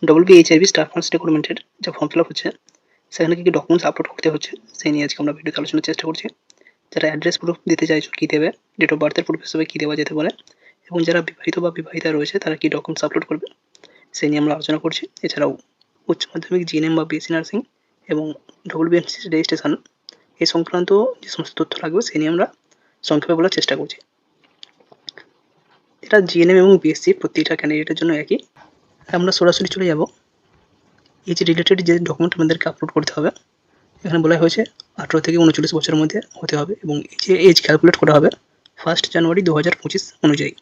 WBHRB staff nurse রিক্রুটমেন্টের যে form fill up হচ্ছে সেখানে কী কী ডকুমেন্টস আপলোড করতে হচ্ছে সেই নিয়ে আজকে আমরা ভিডিওতে আলোচনার চেষ্টা করছি। যারা অ্যাড্রেস প্রুফ দিতে চাইছো কী দেবে, ডেট অফ বার্থের প্রুফ হিসেবে কী দেওয়া যেতে পারে, এবং যারা বিবাহিত বা বিবাহিতা রয়েছে তারা কী ডকুমেন্টস আপলোড করবে সেই নিয়ে আমরা আলোচনা করছি। এছাড়াও উচ্চ মাধ্যমিক জিএনএম বা বিএসসি নার্সিং এবং WBNC রেজিস্ট্রেশন এই সংক্রান্ত যে সমস্ত তথ্য লাগবে সেই নিয়ে আমরা সংক্ষেপে বলার চেষ্টা করছি। এটা জিএনএম এবং বিএসসি প্রত্যেকটা ক্যান্ডিডেটের জন্য একই। আমরা সরাসরি চলে যাব এই যে রিলেটেড যে ডকুমেন্ট আমাদেরকে আপলোড করতে হবে। এখানে বলা হয়েছে 18 থেকে 39 বছরের মধ্যে হতে হবে এবং এই যে এজ ক্যালকুলেট করা হবে 1 জানুয়ারি 2025 অনুযায়ী।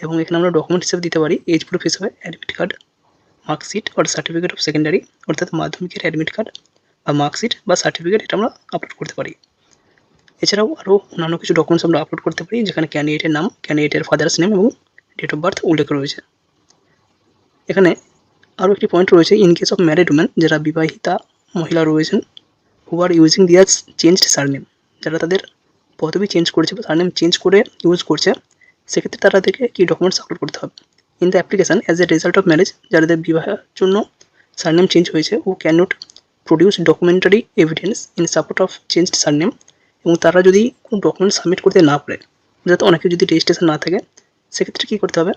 এবং এখানে আমরা ডকুমেন্ট হিসেবে দিতে পারি এজ প্রুফ হিসেবে অ্যাডমিট কার্ড, মার্কশিট আর সার্টিফিকেট অফ সেকেন্ডারি, অর্থাৎ মাধ্যমিকের অ্যাডমিট কার্ড বা মার্কশিট বা সার্টিফিকেট এটা আমরা আপলোড করতে পারি। এছাড়াও আরও অন্যান্য কিছু ডকুমেন্টস আমরা আপলোড করতে পারি যেখানে ক্যান্ডিডেটের নাম, ক্যান্ডিডেটের ফাদার্স নেম এবং ডেট অফ বার্থ উল্লেখ রয়েছে। এখানে আরও একটি পয়েন্ট রয়েছে in case of married women, যারা বিবাহিতা মহিলা রয়েছেন, হু আর ইউজিং দিয়ার চেঞ্জড সারনেম, যারা তাদের পদবি চেঞ্জ করেছে বা সারনেম চেঞ্জ করে ইউজ করছে, সেক্ষেত্রে তাদেরকে কী ডকুমেন্টস আপলোড করতে হবে। In the application as a result of marriage, যাদের বিবাহের জন্য সারনেম চেঞ্জ হয়েছে, who can not produce documentary evidence in support of changed surname, এবং তারা যদি কোনো ডকুমেন্ট সাবমিট করতে না পারে, যাতে অনেকে যদি রেজিস্ট্রেশন না থাকে, সেক্ষেত্রে কী করতে হবে,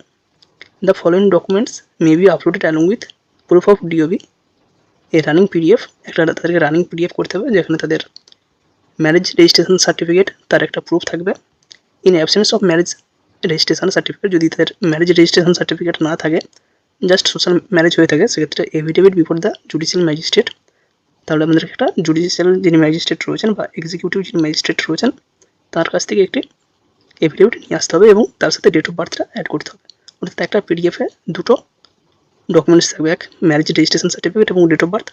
the following documents may be uploaded along with proof of DOB, A running PDF, একটা তাদেরকে রানিং পিডিএফ করতে হবে যেখানে তাদের ম্যারেজ রেজিস্ট্রেশন সার্টিফিকেট তার একটা প্রুফ থাকবে। In absence of marriage registration certificate, যদি তাদের ম্যারেজ রেজিস্ট্রেশন সার্টিফিকেট না থাকে, জাস্ট সোশ্যাল ম্যারেজ হয়ে থাকে, সেক্ষেত্রে affidavit before the judicial magistrate, তাহলে আমাদেরকে একটা জুডিশিয়াল যিনি ম্যাজিস্ট্রেট রয়েছেন বা এক্সিকিউটিভ যিনি ম্যাজিস্ট্রেট রয়েছেন তার কাছ থেকে একটি এভিডেভিট নিয়ে আসতে হবে এবং তার সাথে ডেট অফ বার্থটা অ্যাড করতে হবে। অর্থাৎ একটা পিডিএফে দুটো ডকুমেন্টস থাকবে, এক ম্যারেজ রেজিস্ট্রেশন সার্টিফিকেট এবং ডেট অফ বার্থ।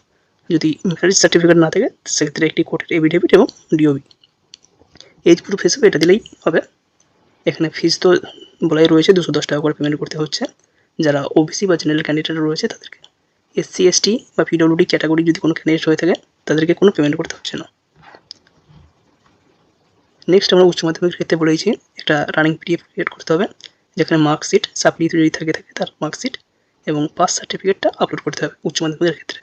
যদি ম্যারেজ সার্টিফিকেট না থাকে সেক্ষেত্রে একটি কোর্টের এভিডেভিট এবং ডিওবি। এজ প্রুফ হিসেবে এটা দিলেই হবে। এখানে ফিস তো বলাই রয়েছে 210 টাকা করে পেমেন্ট করতে হচ্ছে। যারা ওবিসি বা জেনারেল ক্যান্ডিডেট রয়েছে তাদেরকে, SC ST বা PWD ক্যাটাগরি যদি কোনো ক্যান্ডিডেট হয়ে থাকে তাদেরকে কোনো পেমেন্ট করতে হচ্ছে না। নেক্সট আমরা উচ্চ মাধ্যমিকের ক্ষেত্রে বলেছি একটা রানিং পিডিএফ ক্রিয়েট করতে হবে যেখানে মার্কশিট, সাপ্লি যদি থাকে তার মার্কশিট এবং পাস সার্টিফিকেটটা আপলোড করতে হবে উচ্চ মাধ্যমিকের ক্ষেত্রে।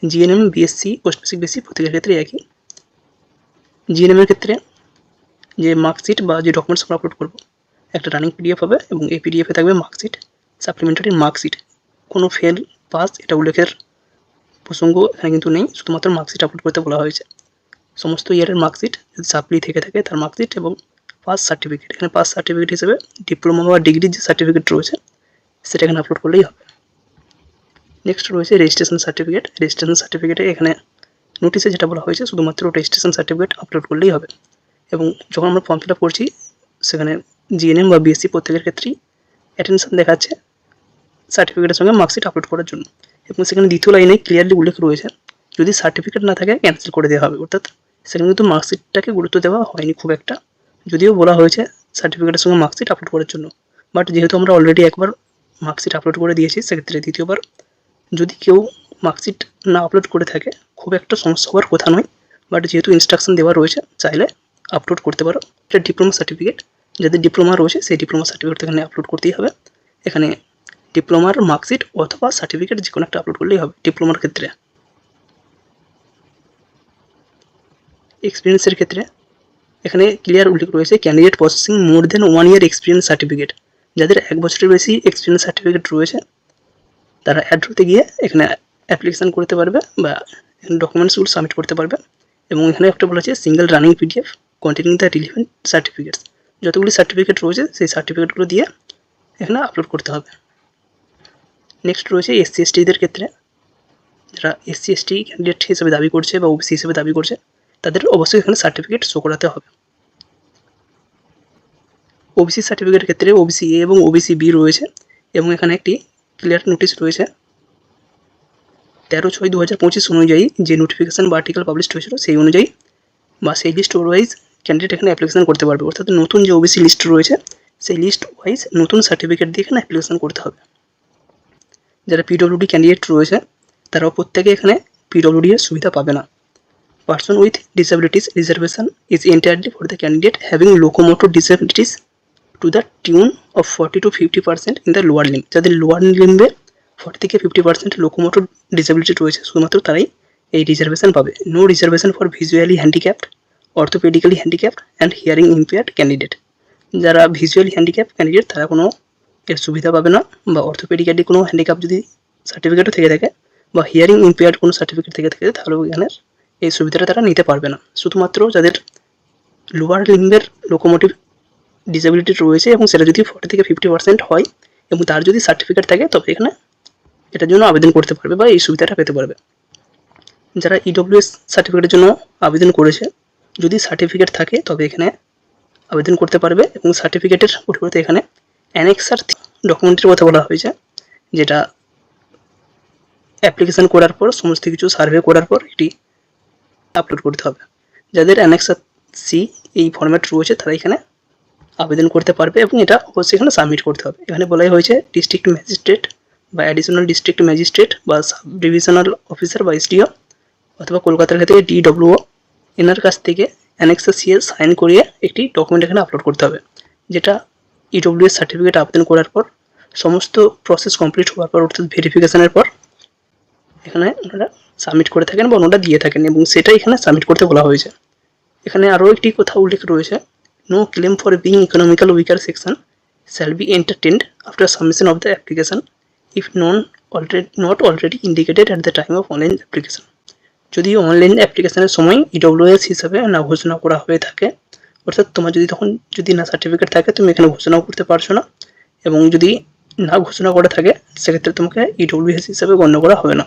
জিএনএম, বিএসসি, পোস্ট বেসিক, বেসি প্রত্যেকের ক্ষেত্রে একই। জিএনএমের ক্ষেত্রে যে মার্কশিট বা যে ডকুমেন্টস আমরা আপলোড করবো একটা রানিং পিডিএফ হবে এবং এই পিডিএফে থাকবে মার্কশিট, সাপ্লিমেন্টারি মার্কশিট, কোনো ফেল পাস এটা উল্লেখের প্রসঙ্গ এখানে কিন্তু নেই, শুধুমাত্র মার্কশিট আপলোড করতে বলা হয়েছে। সমস্ত ইয়ারের মার্কশিট যদি সাপ্লি থেকে থাকে তার মার্কশিট এবং পাস সার্টিফিকেট, এখানে পাস সার্টিফিকেট হিসেবে ডিপ্লোমা বা ডিগ্রির যে সার্টিফিকেট রয়েছে সেটা এখানে আপলোড করলেই হবে। নেক্সট রয়েছে রেজিস্ট্রেশন সার্টিফিকেট। রেজিস্ট্রেশন সার্টিফিকেটে এখানে নোটিশে যেটা বলা হয়েছে শুধুমাত্র রেজিস্ট্রেশন সার্টিফিকেট আপলোড করলেই হবে। এবং যখন আমরা ফর্ম ফিল আপ করছি সেখানে জিএনএম বা বিএসসি প্রত্যেকের ক্ষেত্রেই অ্যাটেনশন দেখাচ্ছে সার্টিফিকেটের সঙ্গে মার্কশিট আপলোড করার জন্য, এবং সেখানে দ্বিতীয় লাইনে ক্লিয়ারলি উল্লেখ রয়েছে যদি সার্টিফিকেট না থাকে ক্যান্সেল করে দেওয়া হবে। অর্থাৎ সেখানে কিন্তু মার্কশিটটাকে গুরুত্ব দেওয়া হয়নি খুব একটা, যদিও বলা হয়েছে সার্টিফিকেটের সঙ্গে মার্কশিট আপলোড করার জন্য। বাট যেহেতু আমরা অলরেডি একবার মার্কশিট আপলোড করে দিয়েছি, সেক্ষেত্রে দ্বিতীয়বার যদি কেউ মার্কশিট না আপলোড করে থাকে খুব একটা সমস্যা হওয়ার কথা নয়। বাট যেহেতু ইনস্ট্রাকশন দেওয়া রয়েছে চাইলে আপলোড করতে পারো। এটা ডিপ্লোমা সার্টিফিকেট, যাদের ডিপ্লোমা রয়েছে সেই ডিপ্লোমা সার্টিফিকেট এখানে আপলোড করতেই হবে। এখানে ডিপ্লোমার মার্কশিট অথবা সার্টিফিকেট যে কোনো একটা আপলোড করলেই হবে ডিপ্লোমার ক্ষেত্রে। এক্সপিরিয়েন্সের ক্ষেত্রে এখানে ক্লিয়ার উল্লেখ রয়েছে ক্যান্ডিডেট প্রসেসিং মোর দেন 1 ইয়ার এক্সপিরিয়েন্স সার্টিফিকেট, যাদের 1 বছরের বেশি এক্সপিরিয়েন্স সার্টিফিকেট রয়েছে তারা অ্যাড হতে গিয়ে এখানে অ্যাপ্লিকেশান করতে পারবে বা ডকুমেন্টসগুলো সাবমিট করতে পারবে। এবং এখানে একটা বলা আছে single running PDF containing the relevant certificates, যতগুলি সার্টিফিকেট রয়েছে সেই সার্টিফিকেটগুলো দিয়ে এখানে আপলোড করতে হবে। নেক্সট রয়েছে SC STদের ক্ষেত্রে, যারা SC ST ক্যান্ডিডেট হিসেবে দাবি করছে বা ওবিসি হিসেবে দাবি করছে তাদের অবশ্যই এখানে সার্টিফিকেট শো করাতে হবে। ওবিসি সার্টিফিকেটের ক্ষেত্রে OBC A এবং OBC B রয়েছে এবং এখানে একটি ক্লিয়ার নোটিশ রয়েছে 13/6/2025 অনুযায়ী যে নোটিফিকেশান বা আর্টিকেল পাবলিশড হয়েছিল সেই অনুযায়ী বা সেই লিস্ট ওয়াইজ ক্যান্ডিডেট এখানে অ্যাপ্লিকেশান করতে পারবে। অর্থাৎ নতুন যে ওবিসি লিস্ট রয়েছে সেই লিস্ট ওয়াইজ নতুন সার্টিফিকেট দিয়ে এখানে অ্যাপ্লিকেশান করতে হবে। যারা PWD ক্যান্ডিডেট রয়েছে তারাও প্রত্যেকে এখানে PWD এর সুবিধা পাবে না। Person with disabilities reservation is entirely for the candidate having locomotor disabilities to the tune of 40 to 50% in the lower limb, যাদের লোয়ার লিম্বে 40 থেকে 50% লোকোমোটর ডিসেবিলিটি রয়েছে, শুধুমাত্র তারাই এই রিজার্ভেশন পাবে। No reservation for visually handicapped, orthopaedically handicapped and hearing impaired candidate. যারা visually handicap candidate তারা কোনো এর সুবিধা পাবে না, বা অর্থোপেডিক্যালি কোনো হ্যান্ডিক্যাপ যদি সার্টিফিকেটও থেকে থাকে বা হিয়ারিং ইম্পেয়ার্ড কোনো সার্টিফিকেট থেকে থাকে তাহলে এখানে এই সুবিধাটা তারা নিতে পারবে না। শুধুমাত্র যাদের লোয়ার লিম্বের লোকোমোটিভ ডিসেবিলিটি রয়েছে এবং সেটা যদি 40 থেকে 50% হয় এবং তার যদি সার্টিফিকেট থাকে তবে এখানে এটার জন্য আবেদন করতে পারবে বা এই সুবিধাটা পেতে পারবে। যারা ইডব্লিউএস সার্টিফিকেটের জন্য আবেদন করেছে, যদি সার্টিফিকেট থাকে তবে এখানে আবেদন করতে পারবে এবং সার্টিফিকেটের পরিবর্তে এখানে অ্যানেক্সার ডকুমেন্টের কথা বলা হয়েছে, যেটা অ্যাপ্লিকেশন করার পর সমস্ত কিছু সার্ভে করার পর এটি আপলোড করতে হবে। যাদের অ্যানেক্সার সি এই ফরম্যাট রয়েছে তারা এখানে আবেদন করতে পারবে এবং এটা অবশ্যই এখানে সাবমিট করতে হবে। এখানে বলাই হয়েছে ডিস্ট্রিক্ট ম্যাজিস্ট্রেট বা অ্যাডিশনাল ডিস্ট্রিক্ট ম্যাজিস্ট্রেট বা সাব ডিভিশনাল অফিসার বা এসডিও অথবা কলকাতার ক্ষেত্রে ডিডব্লিউও এনার কাছ থেকে অ্যানেক্সার সি এর সাইন করিয়ে একটি ডকুমেন্ট এখানে আপলোড করতে হবে, যেটা ইডব্লিউএস সার্টিফিকেট আবেদন করার পর সমস্ত প্রসেস কমপ্লিট হওয়ার পর অর্থাৎ ভেরিফিকেশনের পর এখানে ওনারা সাবমিট করে থাকেন বা ওনারা দিয়ে থাকেন এবং সেটা এখানে সাবমিট করতে বলা হয়েছে। এখানে আরও একটি কথা উল্লেখ রয়েছে, no claim for being economical weaker section shall be entertained after submission of the application if not already indicated at the time of online application. যদি অনলাইন অ্যাপ্লিকেশনের সময় ইডব্লিউএস হিসাবে না ঘোষণা করা হয়ে থাকে, অর্থাৎ তোমার যদি না সার্টিফিকেট থাকে তুমি এখানে ঘোষণাও করতে পারছো না, এবং যদি না ঘোষণা করা থাকে সেক্ষেত্রে তোমাকে ইডব্লিউএস হিসাবে গণ্য করা হবে না।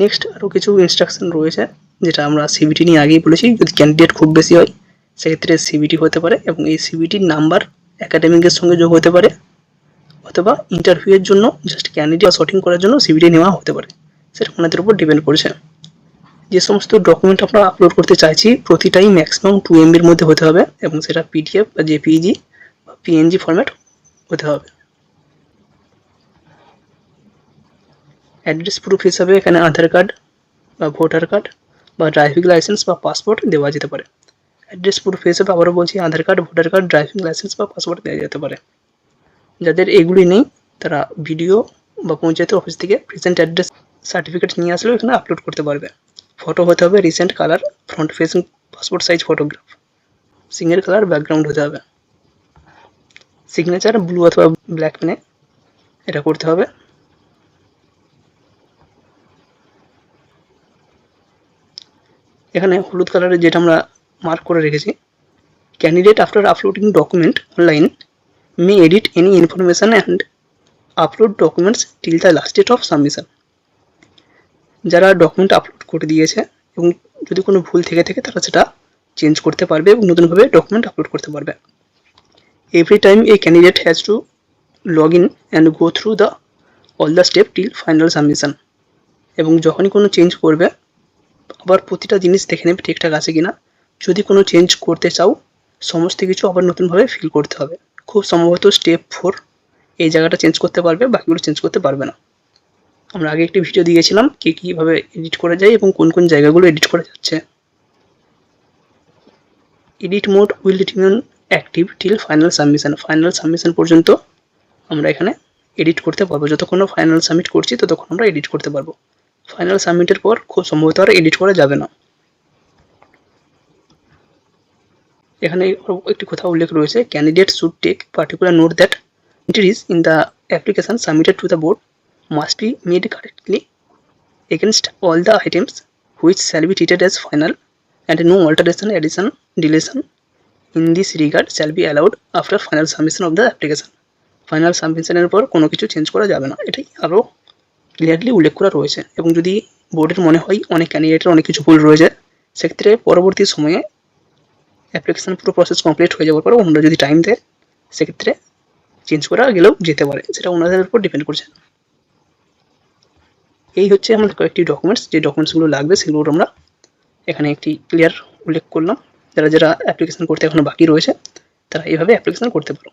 নেক্সট আরও কিছু ইনস্ট্রাকশন রয়েছে, যেটা আমরা সিবিটি নিয়ে আগেই বলেছি। যদি ক্যান্ডিডেট খুব বেশি হয় সেক্ষেত্রে সিবিটি হতে পারে এবং এই সিবিটির নাম্বার একাডেমিকের সঙ্গে যোগ হতে পারে, অথবা ইন্টারভিউয়ের জন্য জাস্ট ক্যান্ডিডেট শর্টিং করার জন্য সিবিটি নেওয়া হতে পারে, সেটা ওনাদের উপর ডিপেন্ড করছে। যে সমস্ত ডকুমেন্ট আমরা আপলোড করতে চাইছি প্রতিটাই ম্যাক্সিমাম 2 MB মধ্যে হতে হবে এবং সেটা পিডিএফ বা জেপিইজি বা পিএনজি ফরম্যাট হতে হবে। অ্যাড্রেস প্রুফ হিসাবে এখানে আধার কার্ড বা ভোটার কার্ড বা ড্রাইভিং লাইসেন্স বা পাসপোর্ট দেওয়া যেতে পারে। অ্যাড্রেস প্রুফ হিসেবে আবারও বলছি Aadhaar card, voter card, driving licence বা পাসপোর্ট দেওয়া যেতে পারে। যাদের এগুলি নেই তারা ভিডিও বা পঞ্চায়েতের অফিস থেকে প্রেজেন্ট অ্যাড্রেস সার্টিফিকেট নিয়ে আসলেও এখানে আপলোড করতে পারবে। ফটো হতে হবে recent colour, front facing passport size photograph, single colour background হতে হবে, সিগনেচার ব্লু অথবা ব্ল্যাক পেনে এটা করতে হবে। এখানে হলুদ কালারের যেটা আমরা মার্ক করে রেখেছি, candidate after uploading document online may edit any information and upload documents till the last date of submission. যারা ডকুমেন্ট আপলোড করে দিয়েছে এবং যদি কোনো ভুল থেকে থাকে তারা সেটা চেঞ্জ করতে পারবে এবং নতুনভাবে ডকুমেন্ট আপলোড করতে পারবে। Every time A candidate has to log in and go through the all the step till final submission. এবং যখনই কোনো চেঞ্জ করবে আবার প্রতিটা জিনিস দেখে নেবে ঠিকঠাক আছে কিনা। যদি কোনো চেঞ্জ করতে চাও সমস্ত কিছু আবার নতুনভাবে ফিল করতে হবে। খুব সম্ভবত স্টেপ 4 এই জায়গাটা চেঞ্জ করতে পারবে, বাকিগুলো চেঞ্জ করতে পারবে না। আমরা আগে একটি ভিডিও দিয়েছিলাম কীভাবে এডিট করা যায় এবং কোন কোন জায়গাগুলো এডিট করা যাচ্ছে। Edit mode will remain active till final submission. Final submission পর্যন্ত আমরা এখানে এডিট করতে পারবো। যতক্ষণ ফাইনাল সাবমিট করছি ততক্ষণ আমরা এডিট করতে পারবো। ফাইনাল সাবমিটের পর খুব সম্ভবত আর এডিট করা যাবে না। এখানে একটি কথা উল্লেখ রয়েছে, candidate should take particular note that entries in the application submitted to the board must be made correctly against all the items which shall be treated as final, and no alteration, addition, deletion in this regard shall be allowed after final submission of the application. Final সাবমিশনের পর কোনো কিছু change করা যাবে না, এটাই আরও clearly উল্লেখ করা রয়েছে। এবং যদি বোর্ডের মনে হয় অনেক ক্যান্ডিডেটের অনেক কিছু ভুল রয়েছে সেক্ষেত্রে পরবর্তী সময়ে অ্যাপ্লিকেশন পুরো প্রসেস কমপ্লিট হয়ে যাওয়ার পর ওনারা যদি টাইম দেয় সেক্ষেত্রে চেঞ্জ করা গেলেও যেতে পারে, সেটা ওনাদের উপর ডিপেন্ড করছে। এই হচ্ছে আমাদের কয়েকটি ডকুমেন্টস, যে ডকুমেন্টসগুলো লাগবে সেগুলো আমরা এখানে একটি ক্লিয়ার উল্লেখ করলাম। যারা অ্যাপ্লিকেশন করতে এখনো বাকি রয়েছে তারা এইভাবে অ্যাপ্লিকেশন করতে পারো।